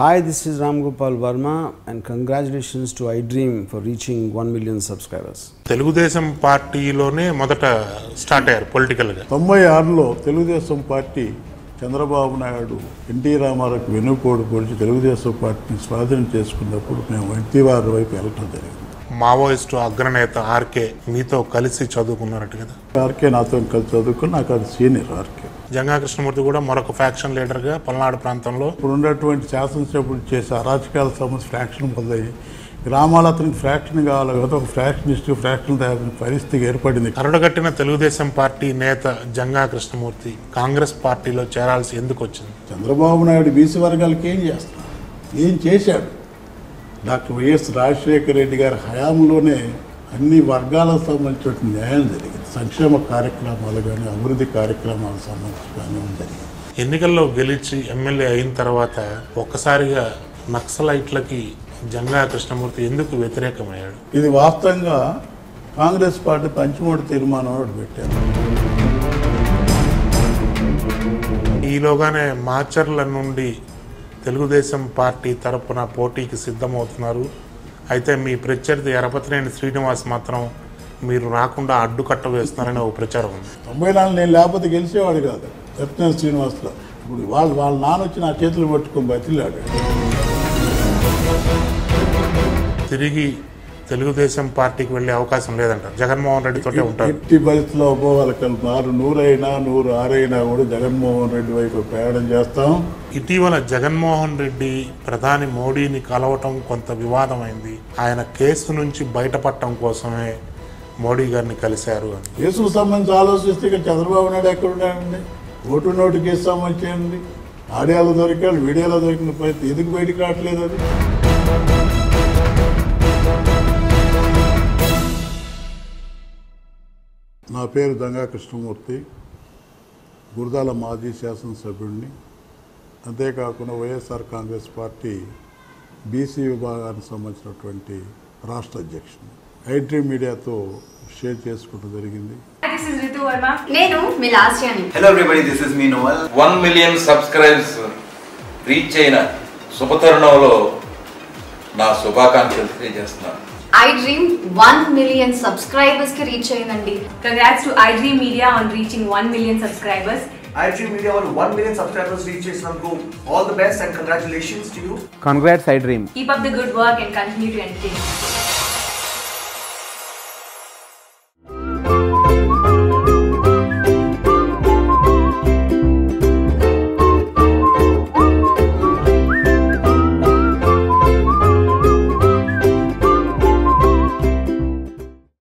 Hi, this is Ram Gopal Verma and congratulations to iDream for reaching 1 million subscribers. Telugu Desam పార్టీలోనే మొదట start అయ్యారు పొలిటికల్గా. 96లో Telugu Desam party Chandrababu Naidu NT రామారావుకి వెన్నుపోటు పొడిచి తెలుగుదేశం పార్టీని స్వాధీనం చేసుకున్నప్పుడు మేము ఎన్టీఆర్ వైపు వెళ్ళటం జరిగింది. మావోయిస్టు అగ్రనేత ఆర్కే మీతో కలిసి చదువుకున్నారట కదా? ఆర్కే నాతో కలిసి చదువుకుని నాకు అది సీనియర్ ఆర్కే. జంగా కృష్ణమూర్తి కూడా మరొక ఫ్యాక్షన్ లీడర్గా పల్నాడు ప్రాంతంలో ఇప్పుడు ఉన్నటువంటి శాసనసభ్యులు చేసే అరాచకాల సమస్య ఫ్రాక్షన్ మొదలయ్యి గ్రామాల అతనికి ఫ్రాక్షన్ కావాలి కదా, ఒక ఫ్రాక్షనిస్ట్ ఫ్రాక్షన్ తయారు పరిస్థితి ఏర్పడింది. కరడుగట్టిన తెలుగుదేశం పార్టీ నేత జంగా కృష్ణమూర్తి కాంగ్రెస్ పార్టీలో చేరాల్సి ఎందుకు వచ్చింది? చంద్రబాబు నాయుడు బీసీ వర్గాలకి ఏం చేస్తున్నారు, ఏం చేశాడు? డాక్టర్ వైఎస్ రాజశేఖర రెడ్డి గారి హయాంలోనే అన్ని వర్గాలకు సంబంధించిన న్యాయం జరిగింది. సంక్షేమ కార్యక్రమాలు కానీ అభివృద్ధి కార్యక్రమాలకు సంబంధించి కానీ జరిగింది. ఎన్నికల్లో గెలిచి ఎమ్మెల్యే అయిన తర్వాత ఒక్కసారిగా నక్సలైట్లకి జంగా కృష్ణమూర్తి ఎందుకు వ్యతిరేకమయ్యాడు? ఇది వాస్తవంగా కాంగ్రెస్ పార్టీ పంచమూడు తీర్మానం పెట్టారు. ఈలోగానే మాచర్ల నుండి తెలుగుదేశం పార్టీ తరపున పోటీకి సిద్ధమవుతున్నారు. అయితే మీ ప్రత్యర్థి ఎరపతినేని శ్రీనివాస్ మాత్రం మీరు రాకుండా అడ్డుకట్ట వేస్తున్నారని ఒక ప్రచారం ఉంది. 94 నేను లేకపోతే గెలిచేవాడు కాదు ఎరపతినేని శ్రీనివాస్లో. ఇప్పుడు వాళ్ళ నాన్న వచ్చి నా చేతులు పట్టుకొని బతిలాడు. తిరిగి తెలుగుదేశం పార్టీకి వెళ్ళే అవకాశం లేదంటారు. జగన్మోహన్ రెడ్డి తోటే ఉంటారు. ఎట్టి పరిస్థితిలో ఒప్పుకోవాలి. 100 106 కూడా జగన్మోహన్ రెడ్డి వైపు ప్రయాణం చేస్తాం. ఇటీవల జగన్మోహన్ రెడ్డి ప్రధాని మోడీని కలవటం కొంత వివాదమైంది. ఆయన కేసు నుంచి బయటపడటం కోసమే మోడీ గారిని కలిశారు అని. కేసుకు సంబంధించి ఆలోచిస్తే ఇక చంద్రబాబు నాయుడు ఎక్కడున్నాడండి? ఓటు నోటు కేసు సంబంధించి ఆడియోలో దొరికాడు, వీడియోలో దొరికిన పరిస్థితి ఎందుకు బయటకు రావట్లేదు? అది నా పేరు జంగా కృష్ణమూర్తి, గురజాల మాజీ శాసనసభ్యుడిని. అంతేకాకుండా వైఎస్ఆర్ కాంగ్రెస్ పార్టీ బీసీ విభాగానికి సంబంధించినటువంటి రాష్ట్ర అధ్యక్షుడు. iDream మీడియాతో షేర్ చేసుకోవడం జరిగింది. నేను మీ లాస్యాని. హలో ఎవ్రీబడి, దిస్ ఇస్ మీ నోవల్. 1 million సబ్స్క్రైబర్స్ రీచ్ అయిన శుభతరుణంలో నా శుభాకాంక్షలు తెలియజేస్తున్నాను. iDream 1 million subscribers కి రీచ్ అయిందండి. Congrats to iDream Media on reaching 1 million subscribers. iDream Media on 1 million subscribers reach చేసినందుకు all the best and congratulations to you. Congrats iDream. Keep up the good work and continue to entertain.